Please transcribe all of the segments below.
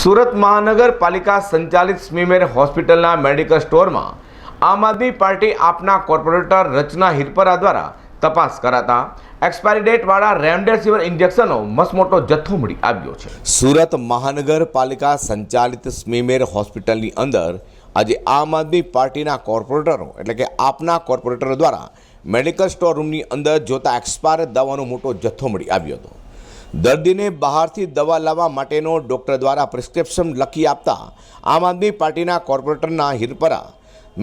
સુરત મહાનગરપાલિકા સંચાલિત સ્મીમેર હોસ્પિટલના મેડિકલ સ્ટોરમાં આમ આદમી પાર્ટી આપના કોર્પોરેટર રચના હિરપરા દ્વારા તપાસ કરાતા એક્સપાયરી ડેટવાળા રેમડેસિવિર ઇન્જેક્શનનો મસમોટો જથ્થો મળી આવ્યો છે। સુરત મહાનગરપાલિકા સંચાલિત સ્મીમેર હોસ્પિટલની અંદર આજે આમ આદમી પાર્ટીના કોર્પોરેટરો એટલે કે આપના કોર્પોરેટરો દ્વારા મેડિકલ સ્ટોર રૂમની અંદર જોતા એક્સપાયર દવાનો મોટો જથ્થો મળી આવ્યો હતો। દર્દીને બહારથી દવા લાવવા માટેનો ડૉક્ટર દ્વારા પ્રિસ્ક્રિપ્શન લખી આપતા આમ આદમી પાર્ટીના કોર્પોરેટરના હિરપરા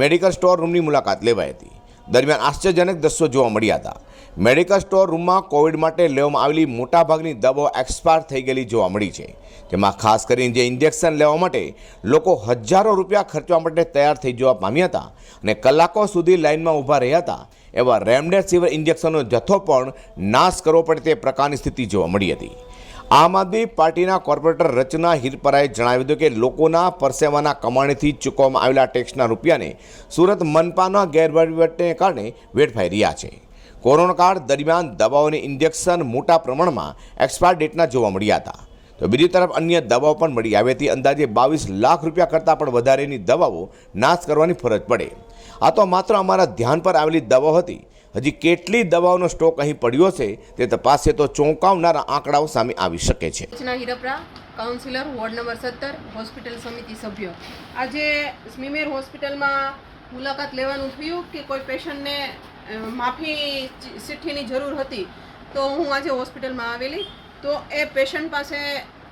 મેડિકલ સ્ટોર રૂમની મુલાકાત લેવાઈ હતી। દરમિયાન આશ્ચર્યજનક દ્રશ્યો જોવા મળ્યા હતા। મેડિકલ સ્ટોર રૂમમાં કોવિડ માટે લેવામાં આવેલી મોટાભાગની દવાઓ એક્સપાયર થઈ ગયેલી જોવા મળી છે। તેમાં ખાસ કરીને જે ઇન્જેક્શન લેવા માટે લોકો હજારો રૂપિયા ખર્ચવા માટે તૈયાર થઈ જવા પામ્યા હતા અને કલાકો સુધી લાઇનમાં ઊભા રહ્યા હતા એવા રેમડેસિવિર ઇન્જેક્શનનો જથ્થો પણ નાશ કરવો પડે તે પ્રકારની સ્થિતિ જોવા મળી હતી। આમ આદમી પાર્ટીના કોર્પોરેટર રચના હિરપરાએ જણાવ્યું હતું કે લોકોના પરસેવાના કમાણીથી ચૂકવવામાં આવેલા ટેક્સના રૂપિયાને સુરત મનપાના ગેરવહીવટને કારણે વેડફાઈ રહ્યા છે। કોરોના કાળ દરમિયાન દવાઓને ઇન્જેક્શન મોટા પ્રમાણમાં એક્સપાયર ડેટના જોવા મળ્યા હતા તો બીજી તરફ અન્ય દવાઓ પણ મળી આવી હતી। અંદાજે 22 લાખ રૂપિયા કરતાં પણ વધારેની દવાઓ નાશ કરવાની ફરજ પડે। આ તો માત્ર અમારા ધ્યાન પર આવેલી દવાઓ હતી। હજી કેટલી દવાઓનો સ્ટોક અહીં પડ્યો છે તે તપાસે તો ચોંકાવનારા આંકડાઓ સામે આવી શકે છે। Rachna Hirpara, councillor ward number 17, hospital સમિતિ સભ્ય। આજે સ્મીમેર હોસ્પિટલમાં મુલાકાત લેવાનું થયું કે કોઈ પેશન્ટને માફી ચિઠ્ઠીની જરૂર હતી તો હું આજે હોસ્પિટલમાં આવેલી તો એ પેશન્ટ પાસે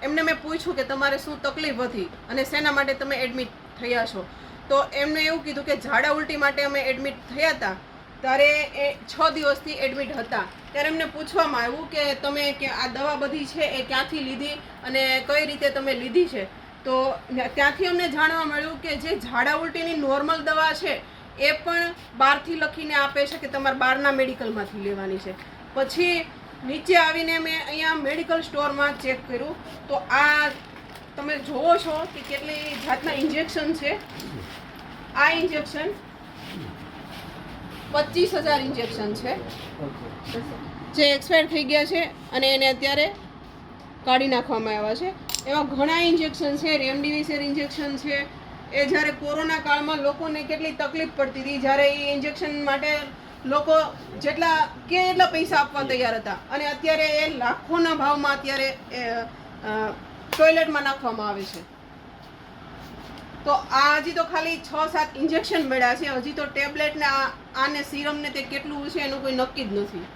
એમને મેં પૂછ્યું કે તમારે શું તકલીફ હતી અને શેના માટે તમે એડમિટ થયા છો તો એમને એવું કીધું કે ઝાડા ઉલટી માટે અમે એડમિટ થયા હતા ત્યારે એ 6 દિવસથી એડમિટ હતા। ત્યારે એમને પૂછવામાં આવ્યું કે તમે કે આ દવા બધી છે એ ક્યાંથી લીધી અને કઈ રીતે તમે લીધી છે તો ત્યાંથી અમને જાણવા મળ્યું કે જે ઝાડા ઉલટીની નોર્મલ દવા છે એ પણ બહારથી લખીને આપે છે કે તમારે બહારના મેડિકલમાંથી લેવાની છે। પછી નીચે આવીને મેં અહીંયા મેડિકલ સ્ટોરમાં ચેક કર્યું તો આ તમે જોવો છો કે કેટલી જાતના ઇન્જેક્શન છે। આ ઇન્જેક્શન 25,000 ઇન્જેક્શન છે જે એક્સપાયર થઈ ગયા છે અને એને અત્યારે કાઢી નાખવામાં આવ્યા છે। એવા ઘણા ઇન્જેક્શન છે, રેમડેસિવિર ઇન્જેક્શન છે। એ જ્યારે કોરોના કાળમાં લોકોને કેટલી તકલીફ પડતી હતી જ્યારે એ ઇન્જેક્શન માટે લોકો કેટલા પૈસા આપવા તૈયાર હતા અને અત્યારે એ લાખોના ભાવમાં અત્યારે ટોયલેટમાં નાખવામાં આવે છે। તો આ હજી તો ખાલી 6-7 ઇન્જેક્શન મળ્યા છે, હજી તો ટેબ્લેટ ને આને સિરમને તે કેટલું છે એનું કોઈ નક્કી જ નથી।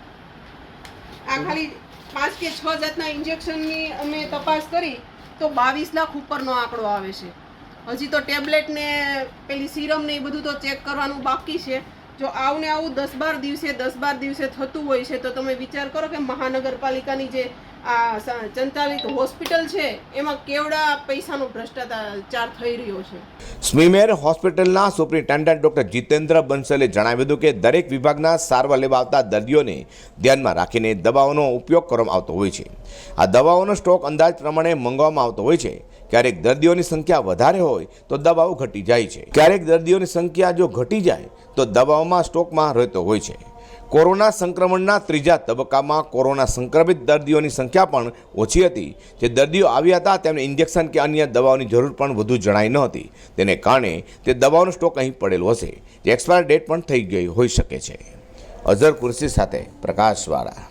આ ખાલી 5 કે 6 જાતના ઇન્જેક્શનની અમે તપાસ કરી તો 22 લાખ ઉપરનો આંકડો આવે છે। હજી તો ટેબ્લેટ ને પેલી સિરમ ને એ બધું તો ચેક કરવાનું બાકી છે। જો આવું 10-12 દિવસે થતું હોય છે તો તમે વિચાર કરો કે મહાનગરપાલિકાની જે આ સંચાલિત હોસ્પિટલ છે એમાં કેવડા પૈસાનો ભ્રષ્ટાચાર થઈ રહ્યો છે। સ્મીમેર હોસ્પિટલના સુપ્રિન્ટેન્ડન્ટ ડૉક્ટર જીતેન્દ્ર બંસલે જણાવ્યું હતું કે દરેક વિભાગના સારવાર લેવા આવતા દર્દીઓને ધ્યાનમાં રાખીને દવાઓનો ઉપયોગ કરવામાં આવતો હોય છે। આ દવાઓનો સ્ટોક અંદાજ પ્રમાણે મંગાવવામાં આવતો હોય છે। ક્યારેક દર્દીઓની સંખ્યા વધારે હોય તો દવાઓ ઘટી જાય છે, ક્યારેક દર્દીઓની સંખ્યા જો ઘટી જાય તો દવાઓમાં સ્ટોકમાં રહેતો હોય છે। કોરોના સંક્રમણના ત્રીજા તબક્કામાં કોરોના સંક્રમિત દર્દીઓની સંખ્યા પણ ઓછી હતી। જે દર્દીઓ આવ્યા હતા તેમને ઇન્જેક્શન કે અન્ય દવાઓની જરૂર પણ વધુ જણાઈ ન હતી, તેને કારણે તે દવાઓનો સ્ટોક અહીં પડેલો હશે જે એક્સપાયર ડેટ પણ થઈ ગઈ હોઈ શકે છે। અઝર કુર્સી સાથે પ્રકાશવાળા।